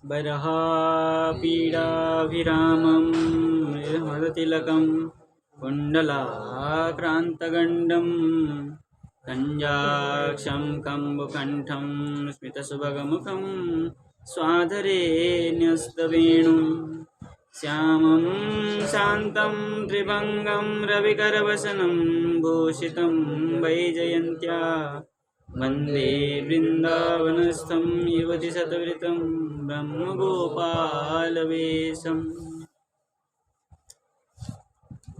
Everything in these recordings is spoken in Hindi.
वरहापीडाभिरामं मृहरतिलकं कुण्डलाक्रान्तगण्डं कञ्जाक्षं कम्बुकण्ठं स्मितसुभगमुखं स्वाधरे न्यस्तवेणुं श्यामं शान्तं त्रिभङ्गं रविकरवसनं भूषितं वैजयन्त्या वन्दे वृन्दावनस्थं युवतिशतवृतं ब्रह्मगोपालवेशम्।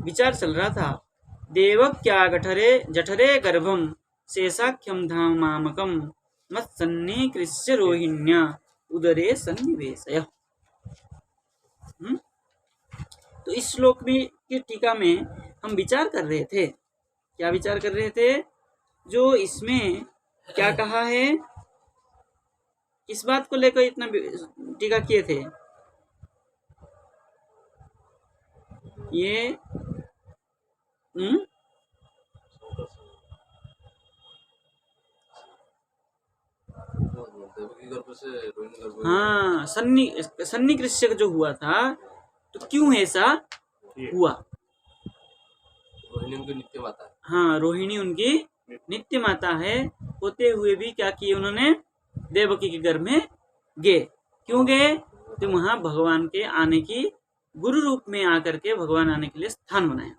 विचार चल रहा था। देवक्या गठरे जठरे गर्भम शेषाख्यम धाम मामकम मत्सन्निकृष्य रोहिण्या उदरे सन्निवेशय। तो इस श्लोक में की टीका में हम विचार कर रहे थे। क्या विचार कर रहे थे? जो इसमें क्या कहा है, किस बात को लेकर इतना टीका किए थे? ये हाँ, सन्निकृष्य जो हुआ था, तो क्यों ऐसा हुआ? रोहिणी उनकी नित्य माता है। हाँ, रोहिणी उनकी नित्य माता है। होते हुए भी क्या किए उन्होंने? देवकी के घर में गए। क्यों गए? तो वहां भगवान के आने की, गुरु रूप में आकर के भगवान आने के लिए स्थान बनाया।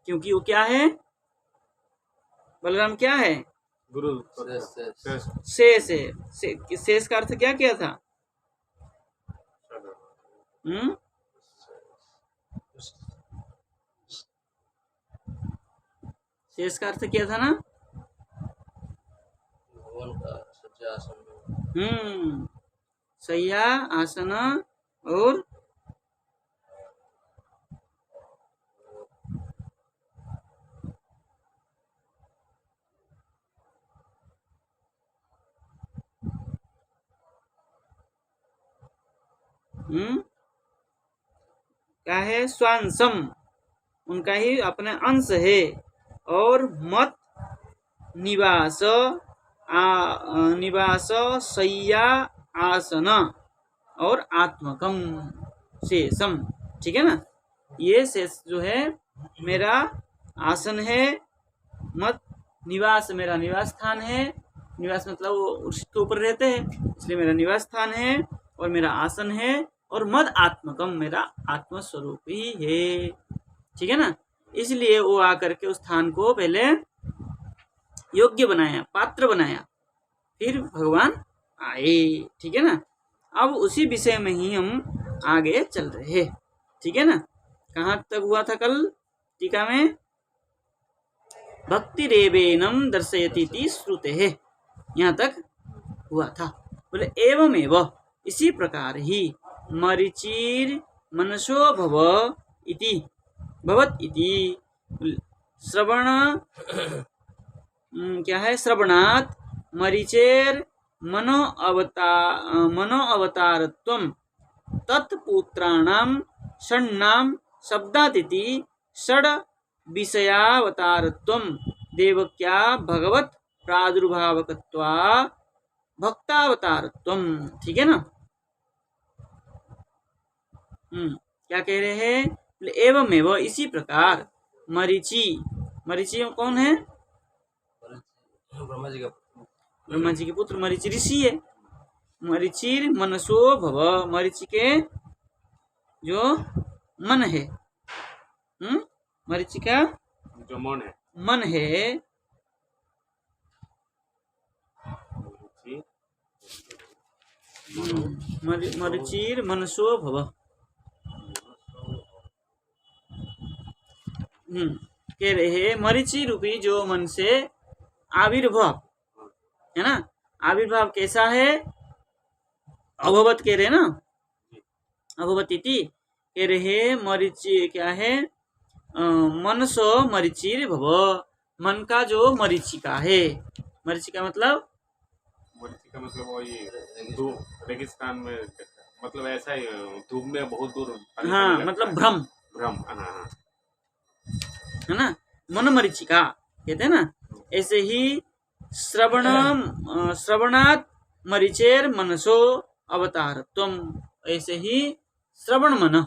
क्योंकि वो क्या है? बलराम क्या है? गुरु। शेष है। शेष का अर्थ क्या किया था? शेष का अर्थ क्या था ना? भगवान का सज्जा आसन। सैया, आसन और क्या है? स्वांशम, उनका ही अपना अंश है। और मत निवास, निवास सैया आसन और आत्मकम शेषम। ठीक है ना? ये शेष जो है मेरा आसन है, मत निवास मेरा निवास स्थान है। निवास मतलब वो उसके ऊपर रहते हैं, इसलिए मेरा निवास स्थान है। और मेरा आसन है। और मद आत्मकम, मेरा आत्मस्वरूप ही है। ठीक है ना? इसलिए वो आकर के उस स्थान को पहले योग्य बनाया, पात्र बनाया, फिर भगवान आए। ठीक है ना? अब उसी विषय में ही हम आगे चल रहे हैं। ठीक है ना? कहाँ तक हुआ था कल टीका में? भक्ति रेवेनम दर्शयति श्रुते है, यहाँ तक हुआ था। बोले एवं एवं, इसी प्रकार ही मरीचिर मनसो भव इति भवत इति श्रवण क्या है? श्रवणात् मरीचेर मनो अवतारत्वं तत्पुत्राणां षण्णां शब्दादिति षड विषयावतारत्वं देवक्या भगवत प्रादुर्भावकत्वा भक्तावतारत्वं। ठीक है ना? क्या कह रहे हैं? एवं एवं, इसी प्रकार मरीचि, मरीचि कौन है? ब्रह्मा जी के पुत्र मरीचि ऋषि है। मरीचिर मनसो भव, मरीचि के जो मन है, मरीचि का जो मन है मरीचिर मनसो भव। कह रहे मरीचि रूपी जो मन से आविर्भाव है ना, आविर्भाव कैसा है? अभवत कह रहे ना, अभवत इति कह रहे मरीचि क्या है? मनसो मरीचिर भव, मन का जो मरीचिका है। मरीचिका मतलब वो ये रेगिस्तान में, मतलब ऐसा ही धूप में बहुत दूर। हाँ, मतलब भ्रम है ना, मन मरीचिका कहते हैं ना। ऐसे ही श्रवणात् मरीचेर मनसो अवतारत्वम। ऐसे ही श्रवण मन,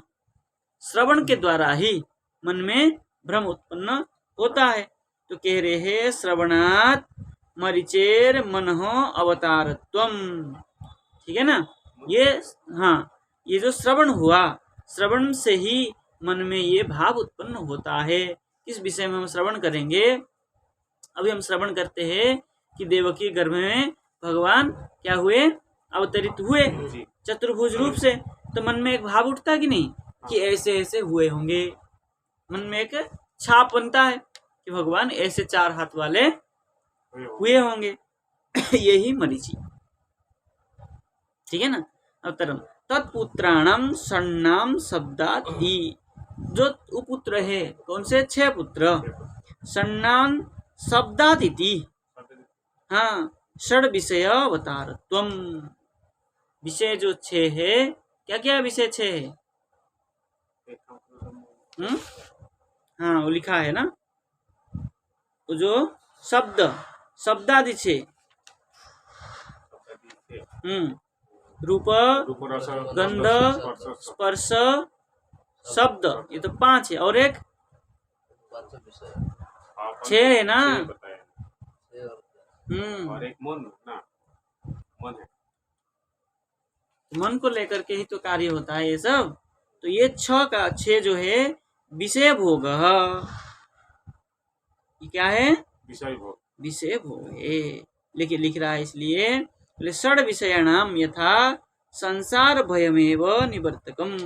श्रवण के द्वारा ही मन में भ्रम उत्पन्न होता है। तो कह रहे हैं श्रवणात् मरीचेर मनः अवतारत्वम। ठीक है ना। ये हाँ, ये जो श्रवण हुआ, श्रवण से ही मन में ये भाव उत्पन्न होता है। किस विषय में हम श्रवण करेंगे? अभी हम श्रवण करते हैं कि देवकी गर्भ में भगवान क्या हुए? अवतरित हुए चतुर्भुज रूप से। तो मन में एक भाव उठता कि नहीं कि ऐसे ऐसे हुए होंगे। मन में एक छाप बनता है कि भगवान ऐसे 4 हाथ वाले हुए होंगे। यही मरीचि। ठीक है ना। अवतरम तत्पुत्राणाम षण्णाम शब्दात् ही। जो पुत्र है, कौन से? 6 पुत्र। षण्णाम शब्दात् इति। हाँ, षड विषय अवतारत्वम। विषय जो 6 है, क्या क्या विषय 6 है? हाँ, वो लिखा है ना। तो जो शब्द, शब्दादि 6, रूप, गंध, स्पर्श, शब्द, ये तो 5 है। और एक 6 है ना। और एक मन ना, मन है। मन को लेकर के ही तो कार्य होता है ये सब। तो ये 6 जो है विषय भोग। ये क्या है? विषय भोग। विषय भोग है। लिख रहा है इसलिए षड विषयाणाम यथा संसार भयमेव निवर्तकम।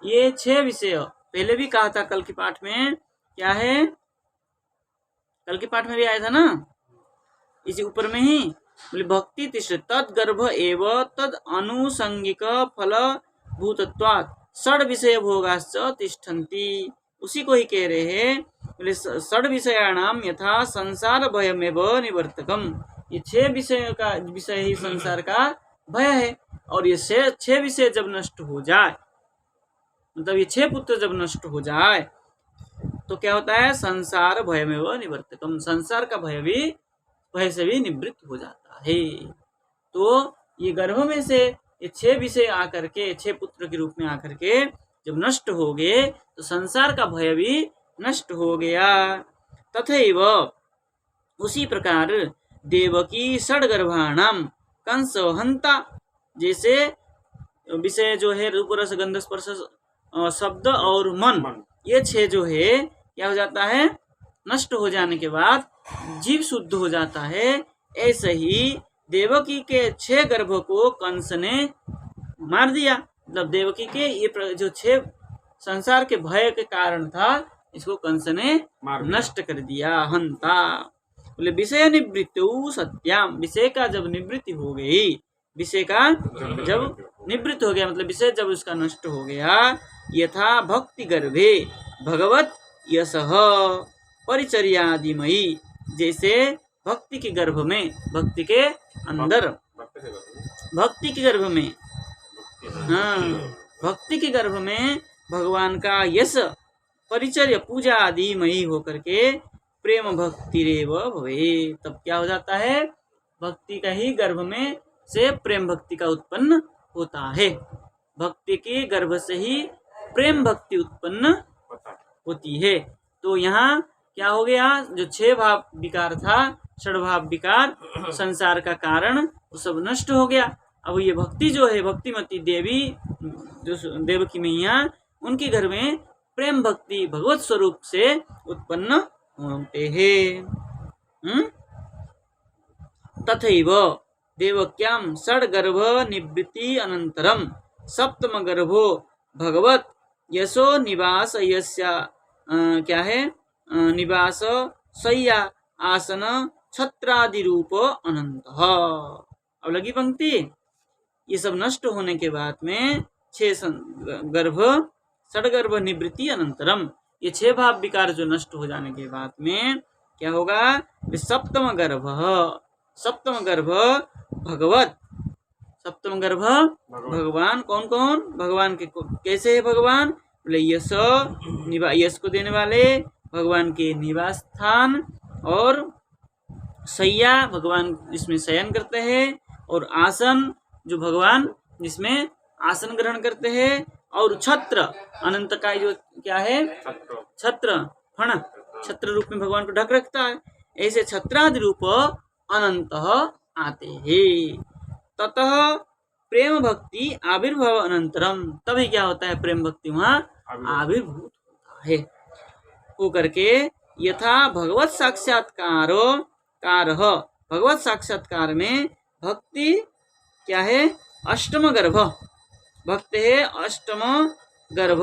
ये 6 विषय पहले भी कहा था कल के पाठ में। क्या है? कल के पाठ में भी आया था ना, इसी ऊपर में ही। बोले भक्ति तिष्ठ तद गर्भ एव तद अनुसंगिक फल भूतत्वात् षड विषय भोगाश्च तिष्ठन्ति। उसी को ही कह रहे हैं। बोले षड विषयाणाम यथा संसार भयमेव निवर्तकम। ये 6 विषय ही संसार का भय है। और ये 6 विषय जब नष्ट हो जाए, मतलब ये 6 पुत्र जब नष्ट हो जाए, तो क्या होता है? संसार भयमेव निवर्तकम। संसार का भय से भी निवृत्त हो जाता है। तो ये गर्भ में से ये 6 विषय आकर के, 6 पुत्र के रूप में आकर के जब नष्ट हो गए, तो संसार का भय भी नष्ट हो गया। तथैव उसी प्रकार देवकी षड्गर्भाणाम कंसहंता। जैसे विषय जो है रूप रस गंध स्पर्श शब्द और मन, ये 6 जो है क्या हो जाता है? नष्ट हो जाने के बाद जीव शुद्ध हो जाता है। ऐसे ही देवकी के 6 गर्भ को कंस ने मार दिया। मतलब देवकी के ये जो 6 संसार के भय के कारण था, इसको कंस ने नष्ट कर दिया। हंता। बोले विषय निवृत्ति सत्याम। विषय का जब निवृत्ति हो गई, विषय का जब निवृत्त हो गया, मतलब विषय जब उसका नष्ट हो गया, यथा भक्ति गर्भे भगवत यशः परिचर्यादिमयी। जैसे भक्ति के गर्भ में, भक्ति के अंदर, भक्ति के गर्भ में, हाँ, भक्ति के गर्भ में भगवान का यश परिचर्या पूजा आदि मयी होकर के प्रेम भक्ति रेव भवे। तब क्या हो जाता है? भक्ति का ही गर्भ में से प्रेम भक्ति का उत्पन्न होता है। भक्ति के गर्भ से ही प्रेम भक्ति उत्पन्न होती है। तो यहाँ क्या हो गया? जो 6 भाव विकार था, षड्भाव विकार संसार का कारण, वो सब नष्ट हो गया। अब ये भक्ति जो है, भक्तिमती देवी जो देवकी मैया, उनके घर में प्रेम भक्ति भगवत स्वरूप से उत्पन्न होते हैं। तथैव देवक्याम षड्गर्भ निवृत्ति अनंतरम सप्तम गर्भो भगवत यशो निवास यस्या क्या है? निवास शय्या आसन छत्रादि रूप अनंत। अब लगी पंक्ति। ये सब नष्ट होने के बाद में 6 गर्भ षड्गर्भ निवृत्ति अनंतरम, ये 6 भाव विकार जो नष्ट हो जाने के बाद में क्या होगा? सप्तम गर्भ, सप्तम गर्भ भगवत, सप्तम गर्भ भगवान। कौन कौन? भगवान के कैसे है भगवान? बोले यश, यश को देने वाले, भगवान के निवास स्थान, और शय्या, भगवान इसमें शयन करते हैं, और आसन जो भगवान जिसमें आसन ग्रहण करते हैं, और छत्र अनंत का जो क्या है, छत्र फण, छत्र रूप में भगवान को ढक रखता है। ऐसे छत्रादि रूप अनंत आते हैं। ततः प्रेम भक्ति आविर्भाव अनंतरम, तभी क्या होता है, प्रेम भक्ति वहाँ आविर्भूत होता है हो करके। यथा भगवत साक्षात्कारो कारः, भगवत साक्षात्कार में भक्ति क्या है, अष्टम गर्भ, भक्त है अष्टम गर्भ,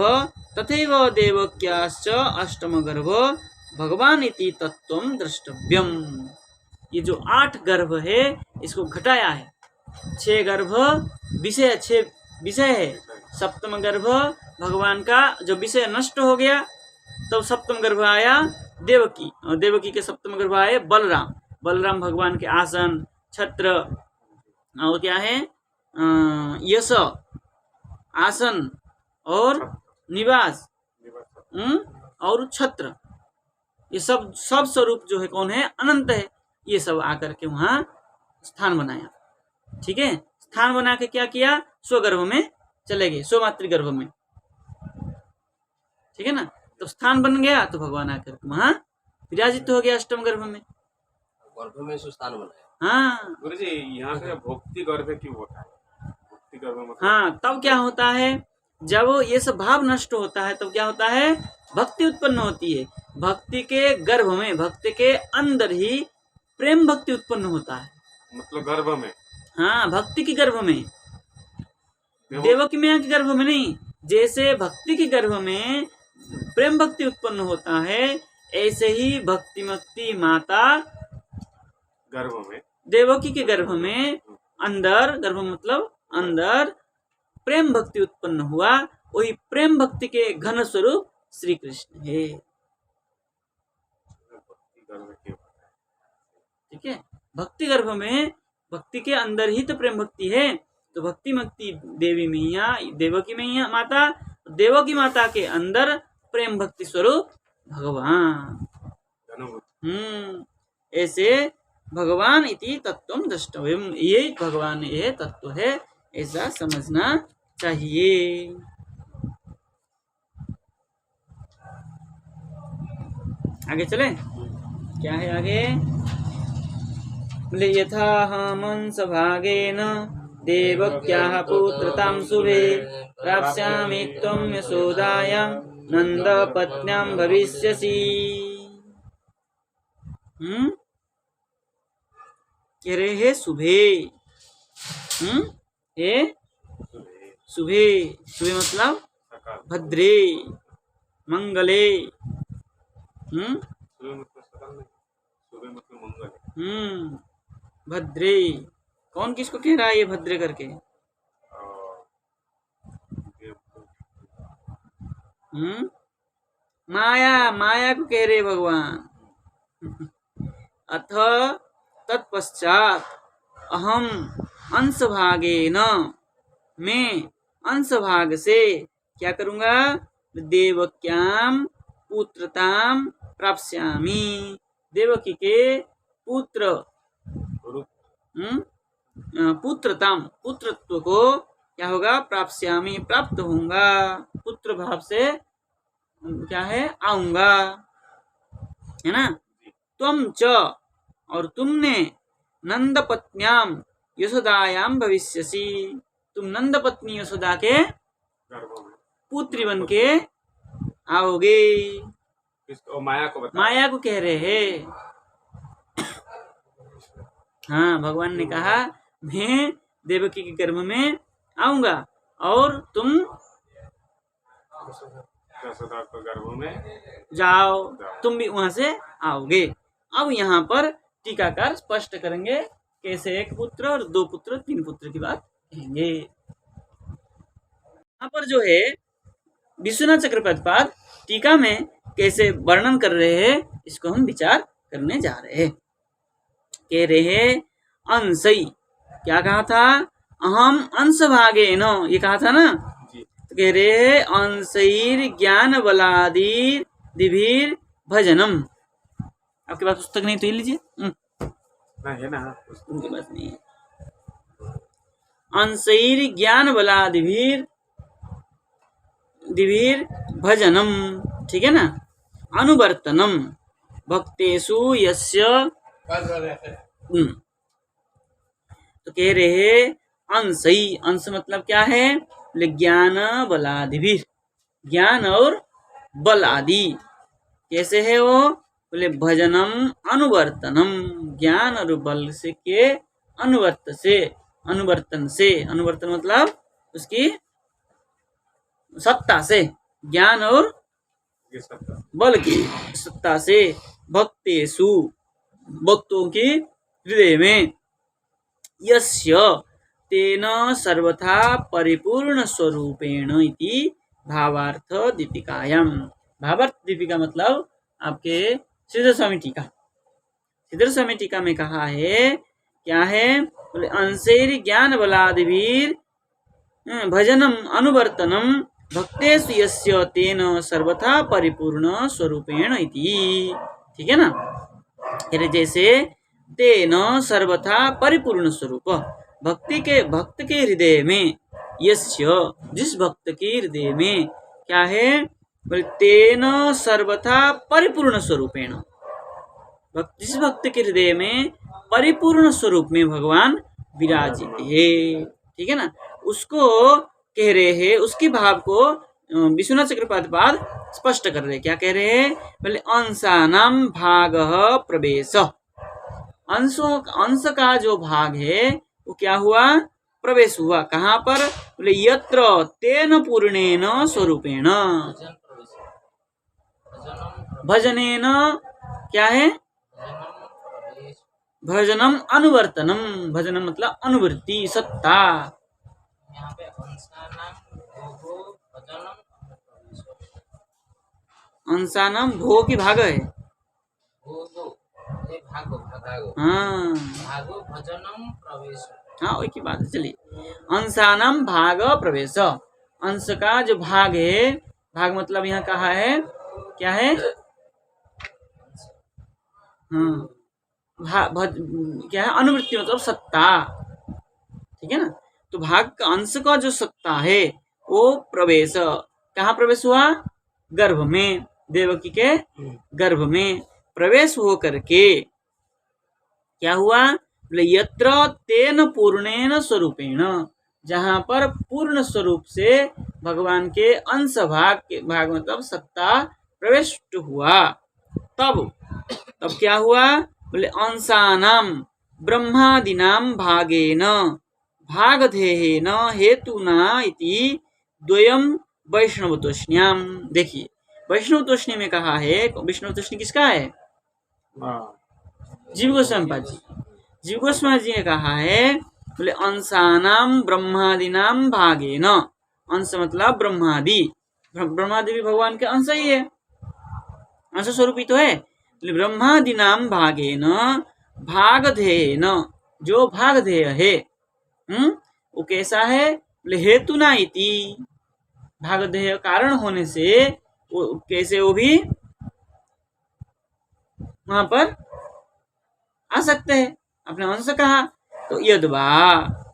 तथैव देवक्याश्च अष्टम गर्भ भगवान इति तत्वं द्रष्टव्यम। ये जो 8 गर्भ है इसको घटाया है, 6 गर्भ विषय, 6 विषय है। सप्तम गर्भ भगवान का जो विषय नष्ट हो गया, तब सप्तम गर्भ आया देवकी, और देवकी के सप्तम गर्भ आए बलराम, बलराम भगवान के आसन, छत्र, और क्या है यश, आसन और निवास, और छत्र, ये सब स्वरूप जो है कौन है, अनंत है। ये सब आकर के वहां स्थान बनाया, ठीक है। स्थान बना के क्या किया, स्वगर्भ में चले गए, स्वमातृगर्भ में, ठीक है ना। तो स्थान बन गया तो भगवान आकर के वहां विराजित हो गया अष्टम गर्भ में, गर्भ में स्थान बनाया। हाँ गुरु जी, यहाँ पे भक्ति गर्भ क्यों होता है? भक्ति गर्भ मतलब हाँ, तब क्या होता है, जब ये सब भाव नष्ट होता है तब क्या होता है, भक्ति उत्पन्न होती है। भक्ति के गर्भ में, भक्ति के अंदर ही प्रेम भक्ति उत्पन्न होता है, मतलब गर्भ में, हाँ भक्ति की गर्भ में, देवकी मैया के गर्भ में नहीं। जैसे भक्ति के गर्भ में प्रेम भक्ति उत्पन्न होता है, ऐसे ही भक्तिमती माता गर्भ में, देवकी के गर्भ में अंदर, गर्भ मतलब अंदर प्रेम भक्ति उत्पन्न हुआ, वही प्रेम भक्ति के घन स्वरूप श्री कृष्ण है, भक्ति गर्भ क्यों होता है? ठीक है। भक्ति गर्भ में, भक्ति के अंदर ही तो प्रेम भक्ति है। तो भक्ति भक्ति देवी मैया, देवकी मैया माता, देवकी माता के अंदर प्रेम भक्ति स्वरूप भगवान, ऐसे भगवान इति तत्वं द्रष्टव्यम, ये भगवान ये तत्व है, ऐसा समझना चाहिए। आगे चले, क्या है आगे, बोले यथा हमंस भागेन देवक्याः पुत्रतां शुभे प्राप्स्यामि त्वं यशोदायां नंदपत्न्यां भविष्यसि। कह रहे हैं शुभे, हे शुभे, शुभे मतलब भद्रे मंगले, भद्रे, कौन किसको कह रहा है ये भद्रे करके, माया, माया को कह रहे भगवान। अथ तत्पश्चात अहम अंशभागेन, मैं अंशभाग से क्या करूंगा, देवक्याम पुत्रताम प्राप्स्यामि, देवकी के पुत्र, पुत्रताम, पुत्रत्व को क्या होगा, प्राप्स्यामि प्राप्त होऊंगा, पुत्र भाव से क्या है, आऊंगा, है ना। त्वं च, और तुमने, नंदपत्न्याम यशोदायाम भविष्यसि, तुम नंदपत्नी यशोदा के पुत्री बन के आओगे। माया को बता, माया को कह रहे हैं। हाँ, भगवान ने कहा मैं देवकी के गर्भ में आऊंगा और तुम यशोदा के गर्भ में जाओ, तुम भी वहां से आओगे। अब यहाँ पर टीकाकार स्पष्ट करेंगे कैसे एक पुत्र और 2 पुत्र 3 पुत्र की बात कहेंगे। यहाँ पर जो है विश्वनाथ चक्रपाद टीका में कैसे वर्णन कर रहे हैं, इसको हम विचार करने जा रहे हैं। कह रहे हैं अंशई, क्या कहा था, अहम अंश भागे न, ये कहा था ना। तो कह रहे हैं अंशईर ज्ञान बलादीर दिभीर भजनम। आपके पास पुस्तक नहीं तो ये लीजिए, है ना, उनके पास नहीं है। अंशैर्ज्ञान बलादिभिर दिभिर भजनम, ठीक है ना, अनुवर्तनम भक्तेषु यस्य। तो कह रहे अंशई, अंश मतलब क्या है, बोले ज्ञान बलादिभिर, ज्ञान और बल आदि। कैसे है वो, बोले भजनम अनुवर्तनम, ज्ञान और बल से के अनुवर्तन से, अनुवर्तन मतलब उसकी सत्ता से, ज्ञान और ये सब बल की सत्ता से, भक्तेषु भक्तों की हृदय में, यस्य तेन सर्वथा परिपूर्ण स्वरूपेण इति भावार्थ दीपिकायाम। भावार्थ दीपिका मतलब आपके श्रीधर स्वामी टीका, श्रीधर स्वामी टीका में कहा है, क्या है, बोले अंशैर ज्ञान बलादिभिर भजनम अनुवर्तनम भक्तेषु यस्य तेन सर्वथा परिपूर्ण स्वरूपेण इति, ठीक है ना। फिर जैसे तेन सर्वथा परिपूर्ण स्वरूप, भक्त के हृदय में, यस्य जिस भक्त के हृदय में क्या है, बोले तेन सर्वथा परिपूर्ण स्वरूपेण, जिस भक्त के हृदय में परिपूर्ण स्वरूप में भगवान विराजित है, ठीक है ना, उसको कह रहे हैं, उसकी भाव को विश्वनाथ चक्रपाद स्पष्ट कर रहे, क्या कह रहे हैं, बोले अंशानाम भाग प्रवेश, अंश का जो भाग है वो क्या हुआ, प्रवेश हुआ, कहाँ पर, बोले यत्र तेन पूर्णेन स्वरूपेण, भजनेन क्या है, भजनम अनुवर्तनम, भजनम मतलब अनुवृत्ति, सत्ता। यहाँ पे अंशानाम भोगो भजनम अंशानाम भोग की भाग है, भोगो ये भागो भागो हाँ भागो भजनम प्रवेश। हाँ वही की बात है। चलिए, अंशानाम भाग प्रवेश, अंश का जो भाग है, भाग मतलब यहाँ कहा है, क्या है, हाँ क्या है, अनुवृत्ति मतलब सत्ता, ठीक है ना। तो भाग का अंश का जो सत्ता है वो प्रवेश, कहाँ प्रवेश हुआ, गर्भ में, देवकी के गर्भ में प्रवेश हो करके क्या हुआ, बोले यत्र तेन पूर्णेन स्वरूपेण, जहाँ पर पूर्ण स्वरूप से भगवान के अंश भाग मतलब सत्ता प्रविष्ट हुआ, तब क्या हुआ, बोले अंशानाम ब्रह्मादीनाम भागेन भागधेयेन हेतुना इति द्वयम वैष्णवतोष्ण्याम। देखिए, वैष्णवतोष्णी में कहा है, वैष्णवतोष्णी किसका है, जीव गोस्वामी पाद जी, जीव गोस्वामी जी ने कहा है, बोले अंशानाम ब्रह्मादीनाम भागेन, अंश मतलब ब्रह्मादि, ब्रह्मादि भी भगवान के अंश ही है, अंश स्वरूप ही तो है, ब्रह्मादीनाम भागेन भागधेयेन, जो भागधेय है, वो कैसा है, बोले हेतुना इति, भागधेय कारण होने से वो कैसे, वो भी वहां पर आ सकते हैं, अपने अंश कहा, तो यद्वा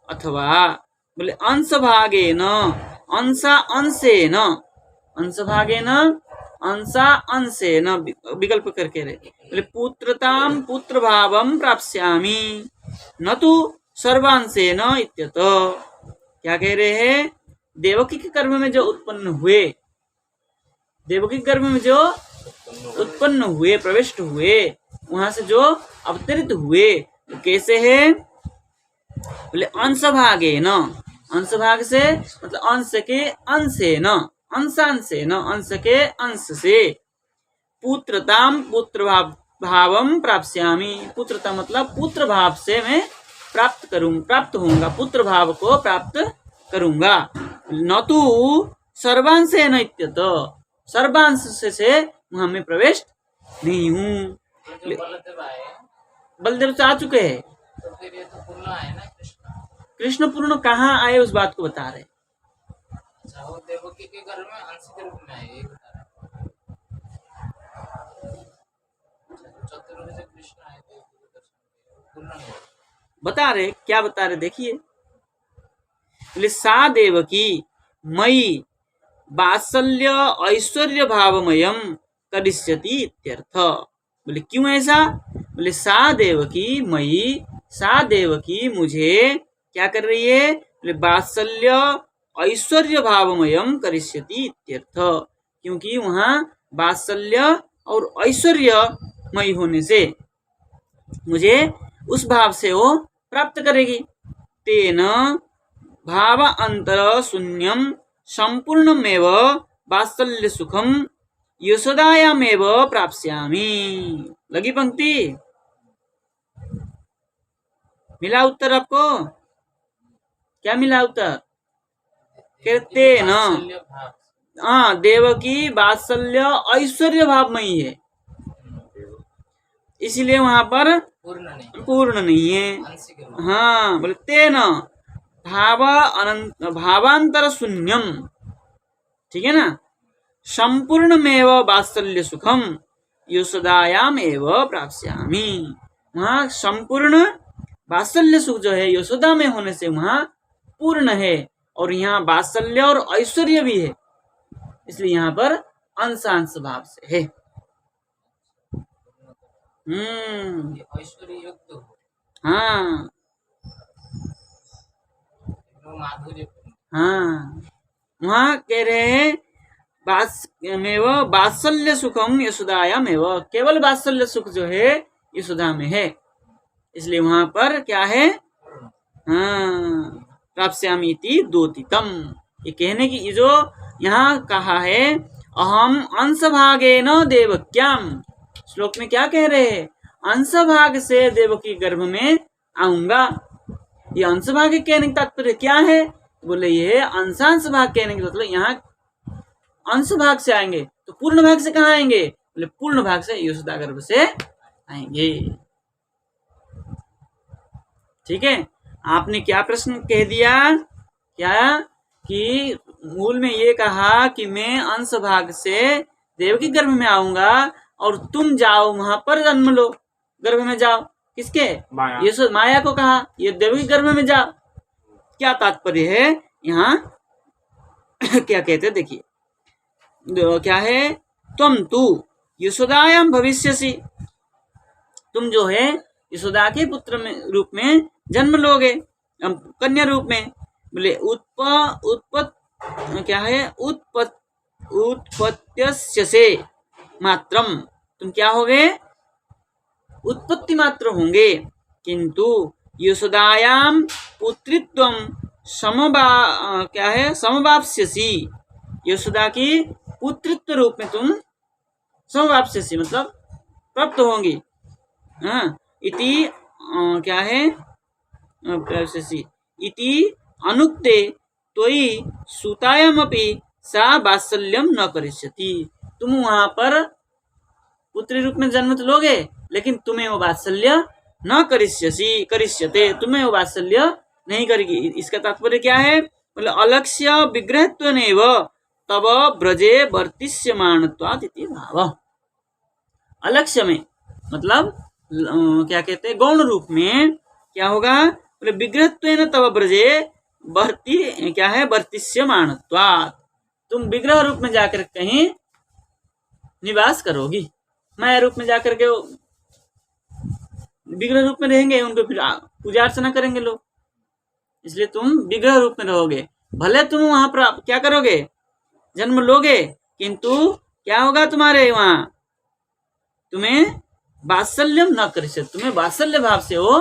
अथवा, बोले अंश भागेन अंशा अंशेन, अंश भागेन अंशा अंशेन विकल्प करके रहे, बोले पुत्रताम पुत्र भावम प्राप्स्यामि न तो सर्वांशेन इत्यतो। क्या कह रहे हैं, देवकी के गर्भ में जो उत्पन्न हुए, देवकी के गर्भ में जो उत्पन्न हुए, प्रविष्ट हुए, वहां से जो अवतरित हुए, तो कैसे है, बोले अंश भागे न, अंश भाग से मतलब अंश के अंशे न, अंशांशे न, अंश के अंश से, पुत्रताम पुत्र भावम प्राप्स्यामि, पुत्रता मतलब पुत्र भाव से मैं प्राप्त होऊंगा, पुत्र भाव को प्राप्त करूंगा, न तो सर्वांशे न इत्यतो, सर्वांश से वहां में प्रवेश नहीं हूँ। जो बलदेव आए बलदेव से आ चुके हैं, तो फिर ये तो पूर्ण आए ना कृष्ण। कृष्ण पूर्ण कहाँ आए उस बात को बता रहे, अच्छा, वो देवकी के घर में अंश के रूप में आए, ये बता रहे। अच्छा, चतुर्भुज से कृष्ण आए थे, दर्शन पूर्ण नहीं। बता रहे, क्या बता रहे, देखिए, बोले सा देवकी मयि वात्सल्य ऐश्वर्य भावमयम करिष्यति इत्यर्थ। बोले क्यों ऐसा? बोले सा देवकी मुझे क्या कर रही है? बोले वात्सल्य ऐश्वर्य भावमयम करिष्यति इत्यर्थ, क्योंकि वहां वात्सल्य और ऐश्वर्यमय होने से मुझे उस भाव से वो प्राप्त करेगी। तेन भाव अंतर शून्यम संपूर्णमेव वात्सल्य सुखम यशोदायामेव प्राप्स्यामि। लगी पंक्ति? मिला उत्तर आपको? क्या मिला उत्तर? कहते न वात्सल्य भाव से। हाँ, देवकी वात्सल्य ऐश्वर्य भावमयी है, इसलिए वहां पर पूर्ण नहीं है। आंशिक रूप। हाँ, बोले तेन भावांतर शून्यम, ठीक है ना, संपूर्णमेव वात्सल्य सुखम यशोदायाम एव प्राप्स्यामि। वहाँ संपूर्ण वात्सल्य सुख जो है यशोदा में होने से वहाँ पूर्ण है, और यहाँ वात्सल्य और ऐश्वर्य भी है, इसलिए यहाँ पर अंशांश भाव से है। ये ऐश्वर्य युक्त हो, हाँ एकदम माधुर्य। हाँ, वहाँ कह रहे हैं वात्सल्य सुखम यशोदायाम एव, केवल वात्सल्य सुख जो है यशोदा में है, इसलिए वहां पर क्या है? हाँ, प्राप्स्यामि इति द्योतितम। ये कहने की ये जो यहाँ कहा है अहम अंशभागेन देवक्याम, श्लोक में क्या कह रहे हैं? अंश भाग से देवकी गर्भ में आऊंगा। ये अंश भाग कहने का तात्पर्य क्या है? बोले ये अंशांश भाग कहने का मतलब यहाँ अंश भाग से आएंगे, तो पूर्ण भाग से कहाँ आएंगे? बोले पूर्ण भाग से यशोदा गर्भ से आएंगे। ठीक है, आपने क्या प्रश्न कह दिया? क्या कि मूल में ये कहा कि मैं अंश भाग से देवकी गर्भ में आऊंगा और तुम जाओ वहां पर जन्म लो, गर्भ में जाओ। किसके? माया। माया को कहा ये देवकी गर्भ में जाओ। क्या तात्पर्य है यहाँ? क्या कहते देखिए, क्या है? तुम तू यशोदायाम भविष्यसि, तुम जो है यशोदा के पुत्र में रूप में जन्म लोगे, कन्या रूप में। बोले क्या है? उत्पत्त्यस्य से मात्रम, तुम क्या होगे? उत्पत्ति मात्र होंगे, किंतु यशोदायाम पुत्रित्वम समवाप्स्यसि, यशोदा की पुत्रित्व रूप में तुम समवाप्स्यसि मतलब प्राप्त होंगी। हाँ, इति क्या है? प्राप्स्यसि इति अनुक्ते त्वयि सुतायामपि सा वात्सल्यम न करिष्यति। तुम वहां पर पुत्री रूप में जन्म तो लोगे, लेकिन तुम्हें वो वात्सल्य न करिष्यते, तुम्हें वो वात्सल्य नहीं करेगी। इसका तात्पर्य क्या है? बोले अलक्ष्य विग्रहत्वेनैव तब ब्रजे वर्तिष्यमाणत्वात् इति भाव। अलक्ष्य में मतलब क्या कहते हैं? गौण रूप में क्या होगा? बोले विग्रहत्वेन तब ब्रजे वर्ति क्या है? वर्तिष्यमाणत्वात्, तुम विग्रह रूप में जाकर कहीं निवास करोगी। माया रूप में जाकर के विग्रह रूप में रहेंगे, उनको फिर पूजा अर्चना करेंगे लोग, इसलिए तुम विग्रह रूप में रहोगे। भले तुम वहां पर क्या करोगे? जन्म लोगे, किंतु क्या होगा तुम्हारे वहां? तुम्हें वात्सल्यम न करिष्यति, तुम्हें वात्सल्य भाव से वो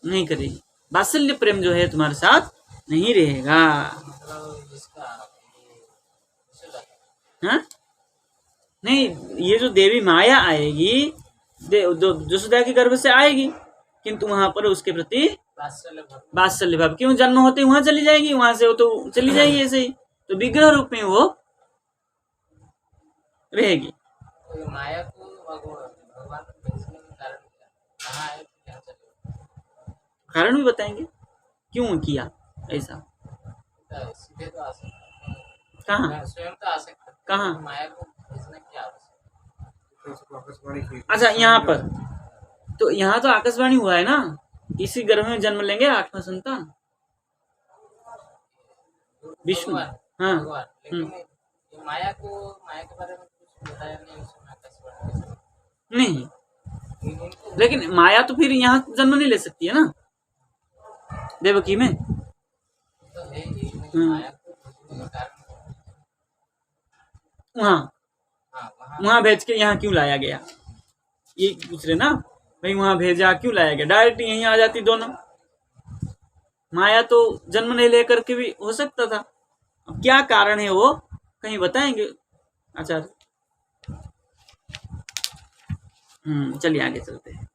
नहीं करेगी, वात्सल्य प्रेम जो है तुम्हारे साथ नहीं रहेगा। हाँ नहीं, ये जो देवी माया आएगी यशोदा के गर्भ से आएगी, किंतु वहां पर उसके प्रति वात्सल्य भाव, क्यों? जन्म होते वहां चली जाएगी, वहां से वो तो चली जाएगी ऐसे ही, तो विग्रह रूप में वो रहेगी। तो माया को भगवान को भेजने का कारण क्या? कहाँ है, क्या चलेगा? कारण भी बताएंगे क्यों किया ऐसा। सीधे तो आ सकता, कहाँ स्वयं तो आ सकता, कहाँ? माया को भेजना क्या आवश्यक? अच्छा, यहाँ पर तो यहाँ तो आकाशवाणी हुआ है ना, इसी गर्भ में जन्म लेंगे 8वां संतान। विष्णु। भगवान, हाँ। भगवान, लेकिन ये माया के बारे में कुछ बताया नहीं उसमें आकाशवाणी में। नहीं, इनको लेकिन माया तो फिर यहाँ जन्म नहीं ले सकती है ना देवकी में। तो है ही, हम्म। माया को खोजने का कारण वहाँ हाँ वहाँ वहाँ भेज के यहाँ क्यों लाया गया, ये पूछ रहे ना भाई, वहाँ भेजा क्यों लाया गया, डायरेक्ट यहीं आ जाती दोनों। माया तो जन्म नहीं लेकर के भी हो सकता था, अब क्या कारण है वो कहीं बताएंगे आचार्य। चलिए आगे चलते हैं।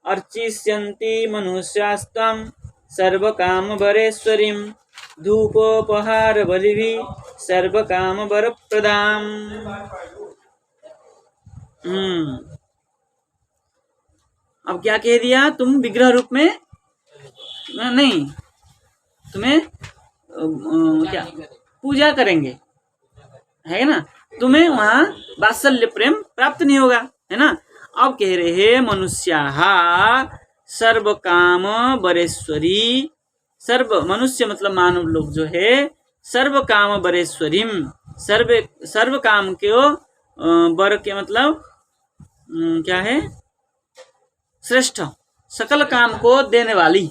अर्चिष्यन्ति मनुष्यास्तं सर्वकामवरेश्वरीं धूपोपहार बलिभिः सर्वकामवरप्रदाम्। अब क्या कह दिया, तुम विग्रह रूप में नहीं, तुम्हें क्या पूजा करेंगे, है ना, तुम्हें वहाँ वात्सल्य प्रेम प्राप्त नहीं होगा, है ना। अब कह रहे हैं मनुष्याः सर्व काम बरेश्वरी, सर्व मनुष्य मतलब मानव लोग जो है, सर्व काम बरेश्वरीम, सर्व काम के बर के मतलब क्या है, श्रेष्ठ, सकल काम को देने वाली,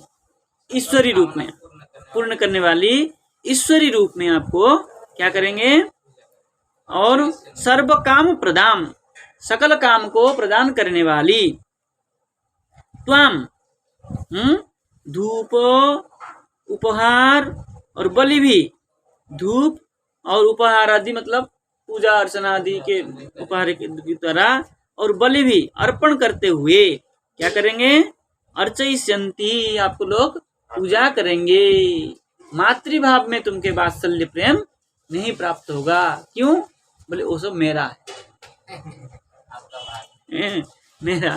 ईश्वरी रूप में पूर्ण करने वाली, ईश्वरी रूप में आपको क्या करेंगे, और सर्व काम प्रदान, सकल काम को प्रदान करने वाली, त्वाम धूप उपहार और बलि भी, धूप और उपहार आदि मतलब पूजा अर्चना आदि के उपहार की तरह, और बलि भी अर्पण करते हुए क्या करेंगे, अर्चयिष्यन्ति, आपको लोग पूजा करेंगे। मातृभाव में तुमके वात्सल्य प्रेम नहीं प्राप्त होगा, क्यों, बोले वो सब मेरा है, आपका भाई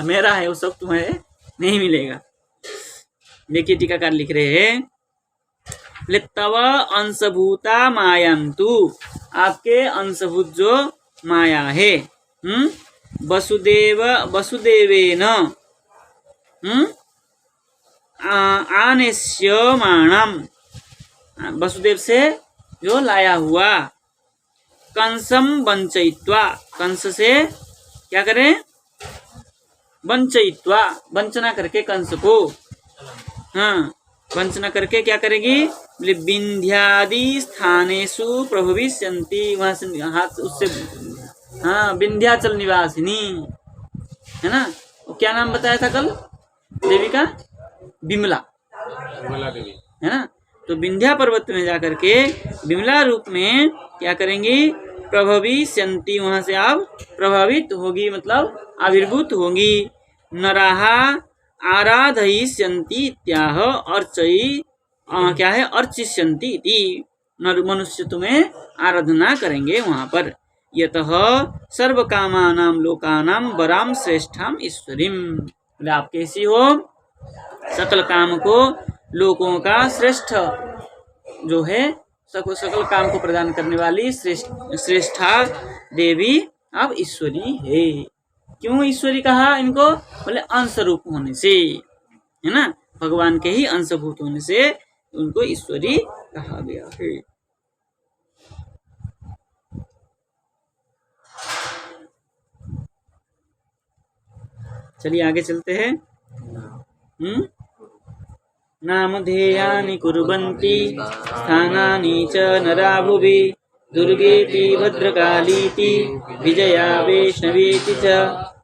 मेरा है, वो सब तुम्हें नहीं मिलेगा। देखिए टीकाकार लिख रहे हैं, बोले तव अंशभूता मायंतु, आपके अंशभूत जो माया है, वसुदेवेन आनेष्यमाणम, वसुदेव से जो लाया हुआ, कंसम वंचयित्वा, कंस से क्या करें, वंचयित्वा, वंचना करके कंस को, हाँ वंचना करके क्या करेगी, बोले विंध्यादि स्थानेषु प्रभविष्यन्ति, वहां से हाथ उससे, हाँ विंध्याचल निवासिनी, है ना, वो क्या नाम बताया था कल देवी का, विमला, विमला देवी, है ना। तो विंध्या पर्वत में जाकर के विमला रूप में क्या करेंगी, प्रभविष्यन्ति, वहां से आप प्रभावित होगी, मतलब आविर्भूत होगी। नराहा आराधयिष्यन्ति इत्याह अर्चयी, क्या है, अर्चिष्यन्ति इति, नर मनुष्य तुम्हें आराधना करेंगे वहां पर। यतः सर्व कामानां लोकानां वराम श्रेष्ठाम ईश्वरीम, आप कैसी हो, सकल काम को लोगों का श्रेष्ठ जो है, सकल काम को प्रदान करने वाली श्रेष्ठा देवी अब ईश्वरी है। क्यों ईश्वरी कहा इनको, बोले अंश रूप होने से, है ना, भगवान के ही अंशभूत होने से उनको ईश्वरी कहा गया है। चलिए आगे चलते हैं। नामधेयानि कुर्वन्ति स्थानानि च नरा भुवि, दुर्गेति भद्रकालीति विजया वैष्णवीति च,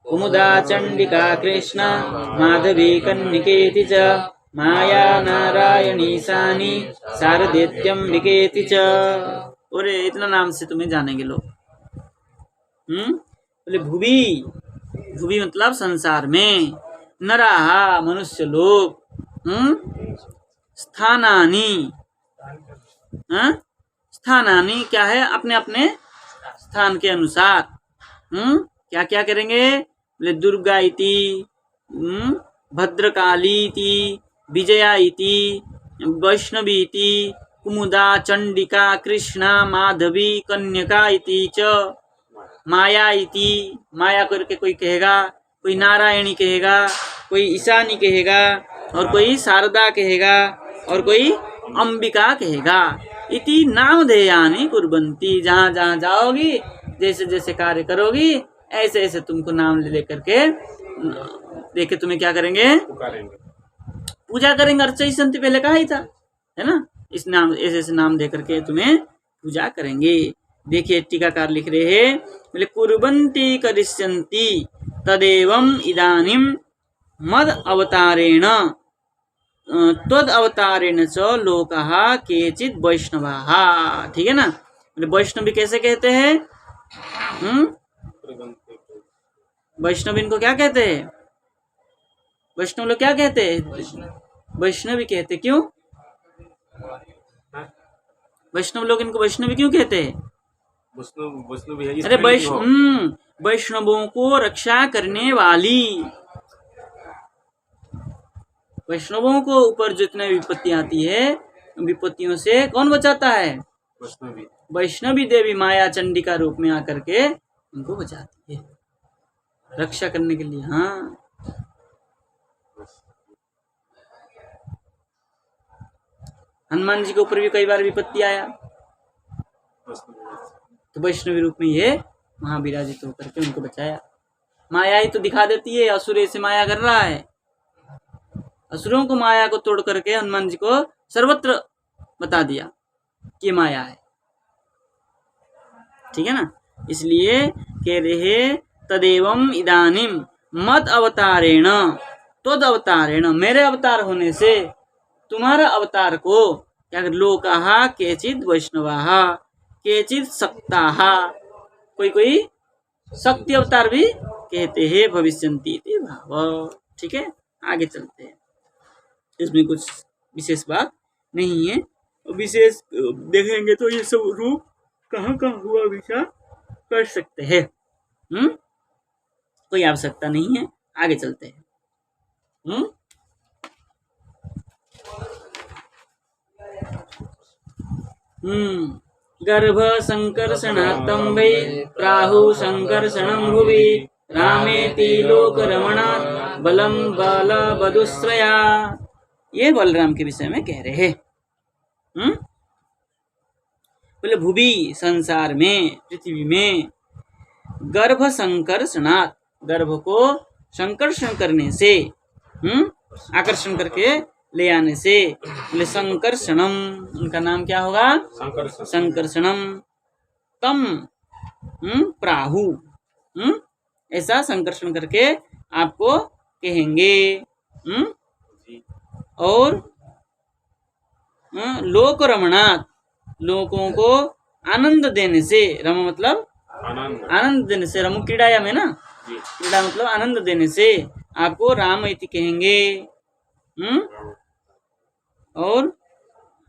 कुमुदा चण्डिका कृष्णा माधवी कन्निकेति च, माया नारायणीशानी शारदेत्यम्बिकेति च। और इतना नाम से तुम्हें जानेंगे लोग। बोले भुवि, भुवि मतलब संसार में, नराहा मनुष्य लोग, स्थानानि, स्थानानि क्या है, अपने अपने स्थान के अनुसार क्या क्या करेंगे, बोले दुर्गा इति, भद्रकाली इति, विजया इति, वैष्णवी इति, कुमुदा चंडिका कृष्णा माधवी कन्यका इति च, माया इति, माया करके कोई कहेगा, कोई नारायणी कहेगा, कोई ईशानी कहेगा, और कोई शारदा कहेगा, और कोई अंबिका कहेगा। इति नामधेयानि कुर्वन्ति, जहाँ जहाँ जाओगी, जैसे जैसे कार्य करोगी, ऐसे ऐसे तुमको नाम ले लेकर के देखे तुम्हें क्या करेंगे, पुकारेंगे। पूजा करेंगे। अर्चयिष्यन्ति पहले कहा ही था, है ना। इस नाम, ऐसे ऐसे नाम दे करके तुम्हें पूजा करेंगे। देखिए टीकाकार लिख रहे हैं, बोले कुर्वन्ति करिष्यन्ति तदेवं इदानीं मद अवतारेण त्वद अवतारेण च लोकाः केचित् वैष्णवाः। ठीक है ना। बोले वैष्णवी कैसे कहते हैं? वैष्णव इनको क्या कहते हैं? वैष्णव लोग क्या कहते हैं? वैष्णवी कहते। क्यों वैष्णव लोग इनको वैष्णवी क्यों कहते हैं? वैष्णव भी है। अरे वैष्णवों को रक्षा करने वाली, वैष्णवों को ऊपर जितने विपत्ति आती है, विपत्तियों से कौन बचाता है? वैष्णवी। वैष्णवी देवी माया चंडिका रूप में आकर के उनको बचाती है, रक्षा करने के लिए। हाँ, हनुमान जी के ऊपर भी कई बार विपत्ति आया, तो वैष्णवी रूप में ये वहां विराजित होकर के उनको बचाया। माया ही तो दिखा देती है, असुर से माया कर रहा है। असुरों को माया को तोड़ करके हनुमान जी को सर्वत्र बता दिया कि माया है। ठीक है ना। इसलिए कह रहे तदेवं इदानीम मद अवतारेण त्वद अवतारेण, मेरे अवतार होने से तुम्हारा अवतार को क्या कर, लोकाः केचित् वैष्णवाः केचित् सक्ताः, कोई कोई शक्ति अवतार भी कहते हैं, भविष्यन्ति इति भाव। ठीक है, आगे चलते हैं। इसमें कुछ विशेष बात नहीं है, विशेष देखेंगे तो ये सब रूप कहाँ कहाँ हुआ विचार कर सकते हैं। कोई आवश्यकता नहीं है, आगे चलते हैं। गर्भ संकर्षणात्तं वै प्राहु संकर्षणं भुवि रामेति लोक रमणात् बलम बलवदुश्रया। ये बलराम के विषय में कह रहे हैं। बोले भुवि, संसार में, पृथ्वी में, गर्भ संकर्षणात्, गर्भ को संकर्षण करने से, आकर्षण करके ले आने से, बोले संकर्षणम, उनका नाम क्या होगा? संकर्षणम। तम प्राहु, ऐसा संकर्षण करके आपको कहेंगे। और लोक रमणात्, लोगों को आनंद देने से, रम मतलब आनंद देने से, रम क्रीड़ायाम है ना, क्रीड़ा मतलब आनंद देने से आपको राम इति कहेंगे। और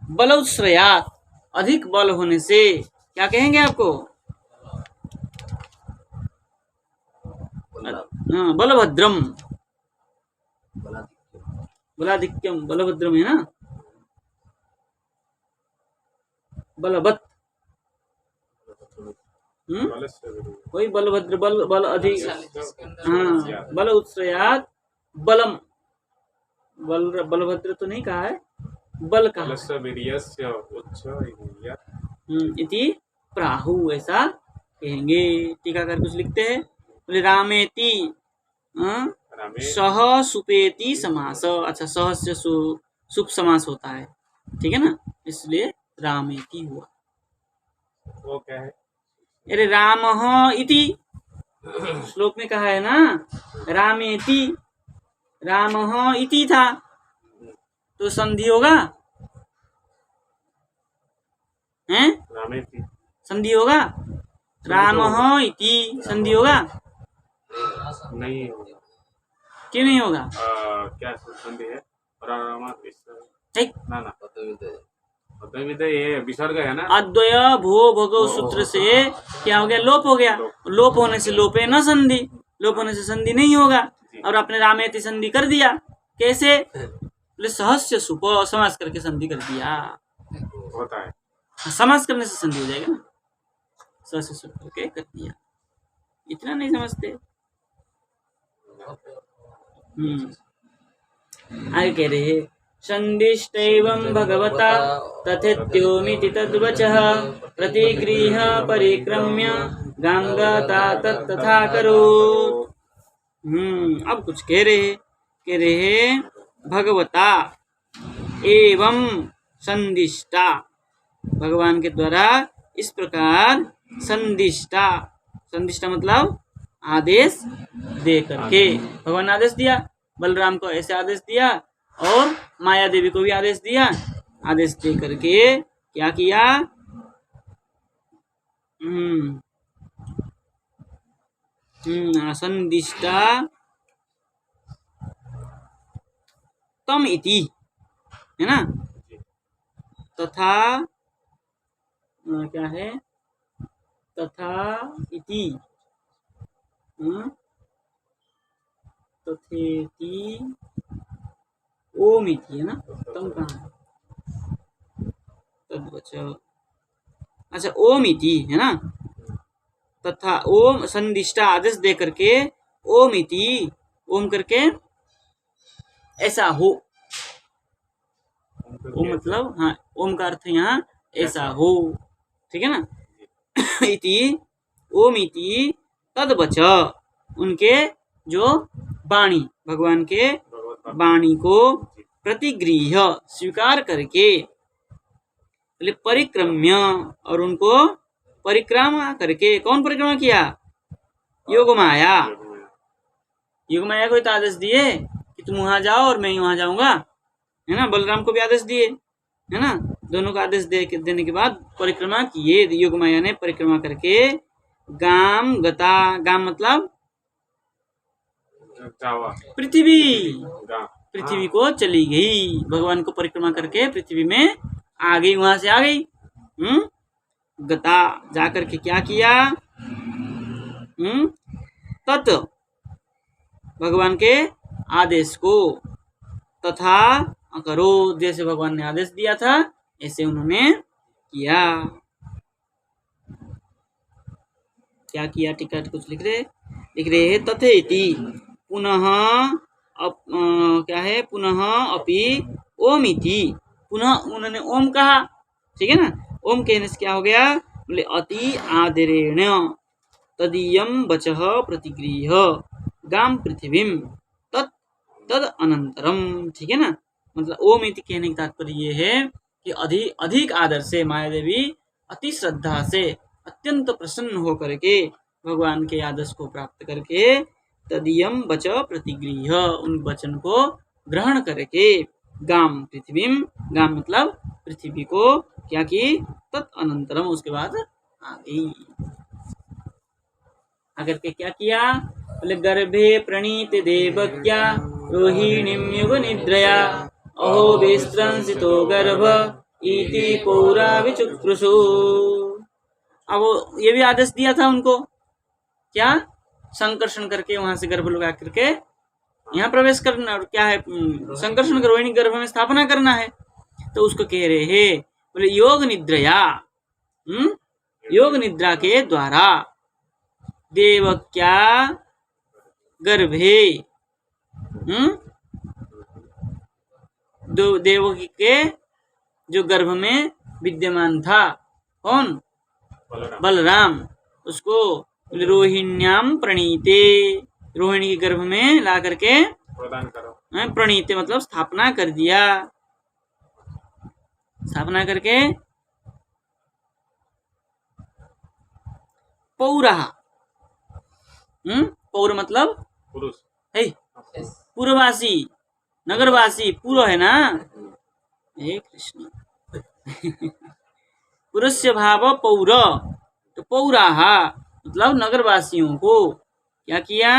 बलोश्रयात्, अधिक बल होने से क्या कहेंगे आपको? हाँ, बलभद्रम, बलाधिक्यम, बलभद्रम है ना, बलवत्। कोई बलभद्र, बल बल अधिक। हाँ, बल उत्श्रयात् बलम, बलभद्र तो नहीं कहा है, बल कहा। इति प्राहु, ऐसा कहेंगे। टीकाकार कुछ लिखते हैं, बोले रामेति सह सुपेति समास। अच्छा, सह से सुप समास होता है, ठीक है ना, इसलिए रामेति हुआ। वो क्या है? अरे रामः इति श्लोक में कहा है ना, रामेति, रामः इति था तो संधि होगा, हैं? रामेति संधि होगा, रामः इति संधि होगा? नहीं होगा। क्यों नहीं होगा? क्या संधि है? ठीक, ना ना, ये विसर्ग है ना, अद्वय भो भगो सूत्र से क्या हो गया? लोप हो गया। लोप होने से लोपे न संधि, लोप होने से संधि नहीं होगा। और आपने रामेति संधि कर दिया, कैसे? बोले सहस्य सुप, समास करके संधि कर दिया। होता है, समास करने से संधि हो जाएगा ना, सहस्य सुप करके कर दिया। इतना नहीं समझते। आगे कह रहे हैं संदिष्टैवं भगवता तथेत्योमिति तद्वचः प्रतिगृह्य परिक्रम्य गांगता तथा करोत्। अब कुछ कह रहे भगवता एवं संदिष्टा, भगवान के द्वारा इस प्रकार संदिष्टा, संदिष्टा मतलब आदेश दे करके, भगवान आदेश दिया, बलराम को ऐसे आदेश दिया और माया देवी को भी आदेश दिया। आदेश दे करके क्या किया? संदिष्टा तम इति, है ना, तथा क्या है, तथा इति, तथेति ओम इति, है ना, तम कहाँ, तद्वच, अच्छा ओम इति, है ना, तथा ओम संदिष्टा आदेश दे करके ओम इति, ओम करके ऐसा हो, ओम मतलब हाँ, ओम का अर्थ यहाँ ऐसा हो, ठीक है ना। इति ओम इति तद्वच, उनके जो वाणी, भगवान के वाणी को प्रतिगृह्य स्वीकार करके, परिक्रम्य, और उनको परिक्रमा करके, कौन परिक्रमा किया? योगमाया, योगमाया को तो आदेश दिए कि तुम वहां जाओ और मैं वहां जाऊंगा, है ना, बलराम को भी आदेश दिए, है ना, दोनों को आदेश देने के बाद परिक्रमा किए, योगमाया ने परिक्रमा करके गाम गता, गाम मतलब पृथ्वी, पृथ्वी को चली गई, भगवान को परिक्रमा करके पृथ्वी में आ गई, वहां से आ गई। गता जाकर के क्या किया? तत् भगवान के आदेश को, तथा करो, जैसे भगवान ने आदेश दिया था ऐसे उन्होंने किया। क्या किया? टीका कुछ लिख रहे हैं, तथेति पुनः क्या है, पुनः अपि ओम इति, पुनः उन्होंने ओम कहा, ठीक है ना, ओम कहने से क्या हो गया? बोले अति आदरेण तदीयम वचः प्रतिगृह्य गाम पृथ्वीम तद अनंतरम, ठीक है ना, मतलब ओम इति कहने का तात्पर्य ये है कि अधिक आदर से माया देवी अति श्रद्धा से अत्यंत प्रसन्न होकर के भगवान के आदेश को प्राप्त करके तदीयम वच प्रतिगृह्य, उन वचन को ग्रहण करके गाम पृथ्वीम, गाम मतलब पृथ्वी को क्या की? तत् अनंतरम, उसके बाद आ गई। आकर के क्या किया? बोले गर्भे प्रणीत देवक्या रोहिणीम युग निद्रया अहो विस्त्रंसितो गर्भ इति पौरा विचुक्रुषु। अब ये भी आदेश दिया था उनको, क्या? संकर्षण करके वहां से गर्भ लगा करके यहाँ प्रवेश करना, और क्या है, संकर्षण कर रोहिणी गर्भ में स्थापना करना है। तो उसको कह रहे हैं, बोले योग निद्रया, योग निद्रा के द्वारा देवक्या गर्भे, देवकी के जो गर्भ में विद्यमान था, कौन? बलराम, उसको रोहिण्याम प्रणीते, रोहिणी के गर्भ में ला करके प्रदान करो, प्रणीते मतलब स्थापना कर दिया, स्थापना करके पौरा, पौर मतलब पुरुष है, पूर्ववासी, नगरवासी, पूर्व है ना, हे कृष्ण पुरुष भाव पौर, तो पौराहा मतलब नगरवासियों को क्या किया?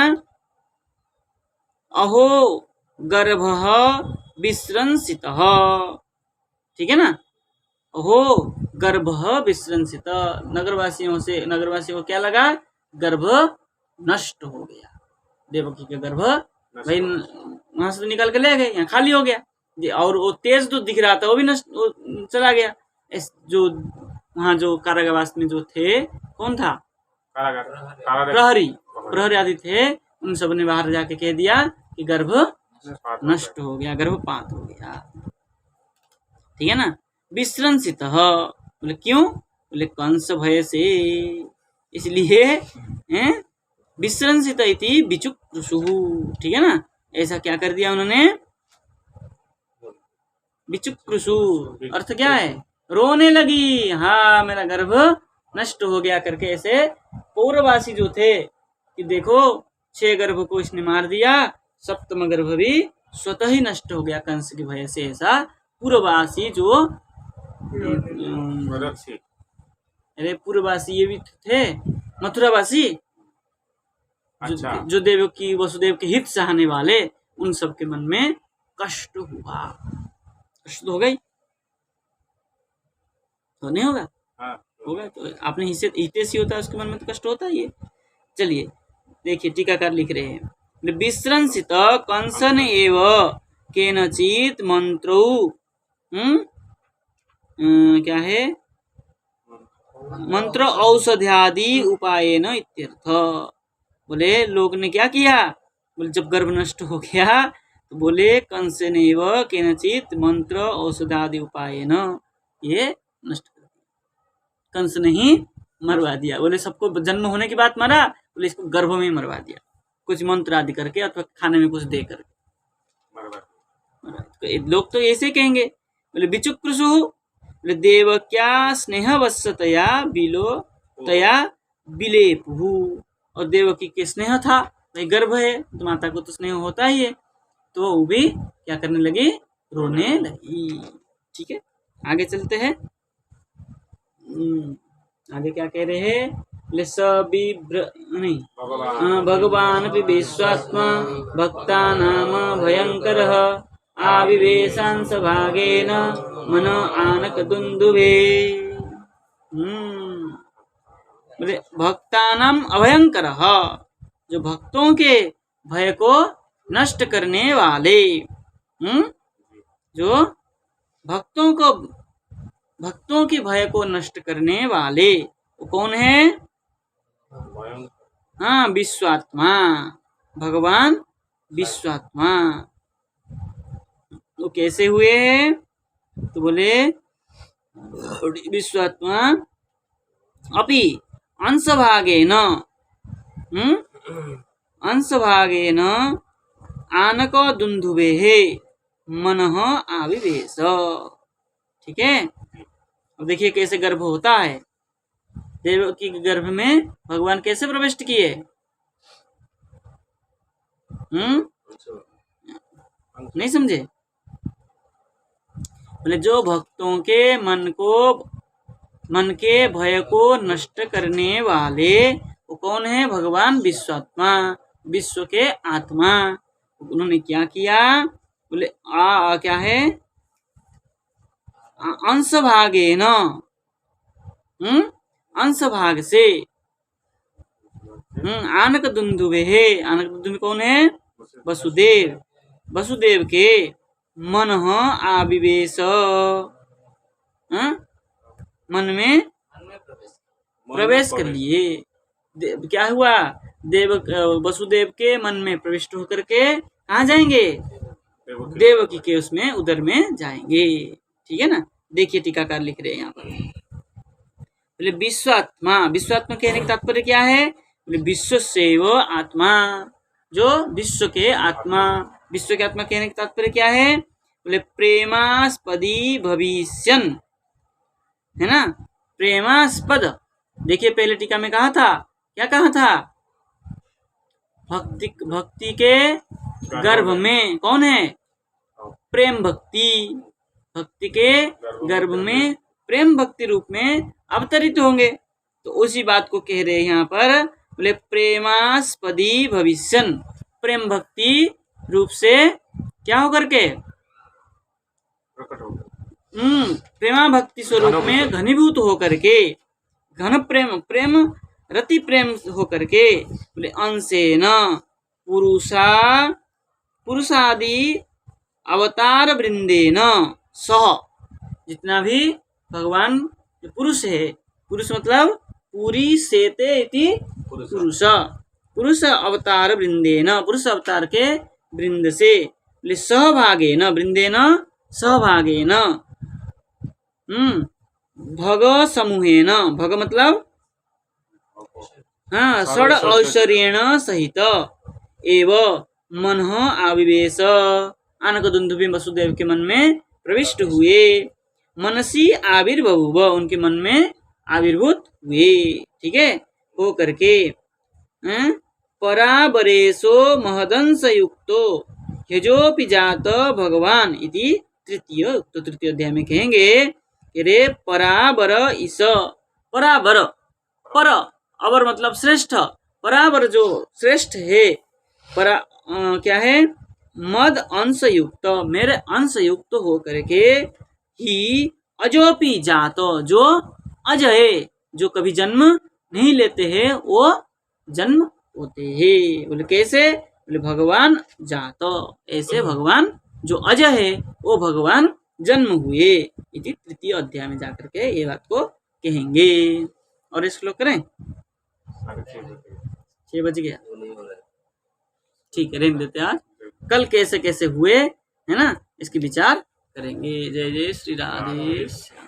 अहो गर्भ विस्रंसित, ठीक है ना, अहो गर्भ विस्रंसित, नगरवासियों को क्या लगा? गर्भ नष्ट हो गया, देवकी का गर्भ भाई वहां से तो निकाल के ले गए, यहाँ खाली हो गया, और वो तेज जो दिख रहा था वो भी नष्ट चला गया। जो वहाँ जो कारागार में जो थे, कौन था? प्रहरी आदि थे, उन सब ने बाहर जाके कह दिया कि गर्भ नष्ट हो गया, गर्भपात हो गया। ठीक है ना। विस्रंसितः बोले क्यों, बोले कंस भय से, इसलिए हैं विस्रंसित इति विचुक्रुषुः, ठीक है ना। ऐसा क्या कर दिया उन्होंने, विचुक्रुषु अर्थ क्या है, रोने लगी, हाँ मेरा गर्भ नष्ट हो गया करके। ऐसे पौरवासी जो थे कि देखो 6 गर्भ को इसने मार दिया, 7वां गर्भ भी स्वतः ही नष्ट हो गया कंस की भय से। ऐसा पूर्ववासी जो रक्षित अरे पूर्ववासी ये भी थे, मथुरावासी अच्छा जो देव की वसुदेव के हित चाहने वाले, उन सब के मन में कष्ट हुआ। कष्ट तो हो गई, तो नहीं होगा, हाँ होगा तो अपने हितेशी होता है, उसके मन में तो कष्ट होता ही है। चलिए देखिए टीकाकार लिख रहे हैं, विस्रंसित कंसन एव केनचित मंत्रो क्या है, मंत्र औषध्यादि उपायेन इत्यर्थ। बोले लोग ने क्या किया, बोले जब गर्भ नष्ट हो गया तो बोले कंसन एव केनचित मंत्र औषधादि उपायेन, ये नष्ट कर दिया, कंस ने ही मरवा दिया। बोले सबको जन्म होने की बात मारा, बोले इसको गर्भ में ही मरवा दिया, कुछ मंत्र आदि करके अथवा खाने में कुछ दे करके। लोग तो ऐसे कहेंगे, बोले विचुक्रुषु, बोले देवक्या स्नेहवशतया बिलो तया बिलेपुहु, और देवकी के स्नेह था, भाई गर्भ है तो माता को तो स्नेह होता ही है, तो वो भी क्या करने लगी, रोने लगी। ठीक है, आगे चलते हैं। आगे क्या कह रहे हैं, नहीं भगवान विश्वात्मा भक्ता नाम भयंकर आविवेशांस भागेन मन आनक दुंदुभे। बोले भक्तानाम अभयंकर, जो भक्तों के भय को नष्ट करने वाले, जो भक्तों के भय को नष्ट करने वाले, वो कौन है, हाँ विश्वात्मा, भगवान विश्वात्मा। वो कैसे हुए हैं, तो बोले विश्वात्मा अपि अंशभागेन आनक दुंदुभेः मनः आविवेश। ठीक है, अब देखिए कैसे गर्भ होता है, देव की गर्भ में भगवान कैसे प्रविष्ट किए, नहीं समझे, बोले जो भक्तों के मन के भय को नष्ट करने वाले, वो कौन है, भगवान विश्वात्मा, विश्व के आत्मा। उन्होंने क्या किया, बोले क्या है, अंश भागे न, अंश भाग से, आनक दुंदुभे है, आनक दुंदुभे कौन है, वसुदेव, वसुदेव के मन आविवेश, मन में प्रवेश कर लिए। क्या हुआ, वसुदेव के मन में प्रविष्ट होकर के कहाँ जाएंगे, देवकी के उसमें उदर में जाएंगे। ठीक है ना, देखिए टीकाकार लिख रहे हैं यहाँ पर, बोले विश्वात्मा, विश्वात्मा कहने का तात्पर्य क्या है, बोले विश्व सेव आत्मा, जो विश्व के आत्मा, विश्व के आत्मा कहने का तात्पर्य क्या है, बोले प्रेमास्पदी भविष्यन, है ना, प्रेमास्पद। देखिए पहले टीका में कहा था, क्या कहा था, भक्ति के गर्भ में कौन है, प्रेम भक्ति, भक्ति के गर्भ में प्रेम भक्ति रूप में अवतरित होंगे। तो उसी बात को कह रहे हैं यहाँ पर, बोले प्रेमास्पदी भविष्यन, प्रेम भक्ति रूप से क्या होकर के, प्रेमा भक्ति स्वरूप में घनीभूत होकर के, घन प्रेम रति प्रेम होकर के, बोले अंशेन पुरुषादि अवतार वृंदेन सह, जितना भी भगवान जो पुरुष है, पुरुष मतलब पूरी सेते इति पुरुष, पुरुष अवतार वृंदेन, पुरुष अवतार के वृंद से, सहभागेन, वृंदेन सहभागेन, भग समूहेन, भग मतलब हाँ षड ऐश्वर्येण सहित एव मन आविवेश, आनक दुंदुभि वसुदेव के मन में प्रविष्ट हुए, मनसी आविर्बभुव, उनके मन में आविर्भूत हुए, ठीक है, हो करके पराबरेशो महदंस युक्तो ह्यजोपि जात भगवान इति तृतीय, तो तृतीय अध्याय में कहेंगे कि रे पराबर ईस, पराबर, पर अबर मतलब श्रेष्ठ, पराबर जो श्रेष्ठ है, परा क्या है, मद अंश युक्त, मेरे अंश युक्त हो करके ही अजोपि जात, जो अज है, जो कभी जन्म नहीं लेते हैं, वो जन्म होते हैं। बोले कैसे, बोले भगवान जात, ऐसे भगवान जो अज है वो भगवान जन्म हुए, इति तृतीय अध्याय में जाकर के ये बात को कहेंगे। और इस श्लोक करें, 6 बज गया, वो नहीं हो रहा है। ठीक है, रहने देते आज, कल कैसे कैसे हुए है ना, इसकी विचार करेंगे। जय जय श्री राधे श्याम।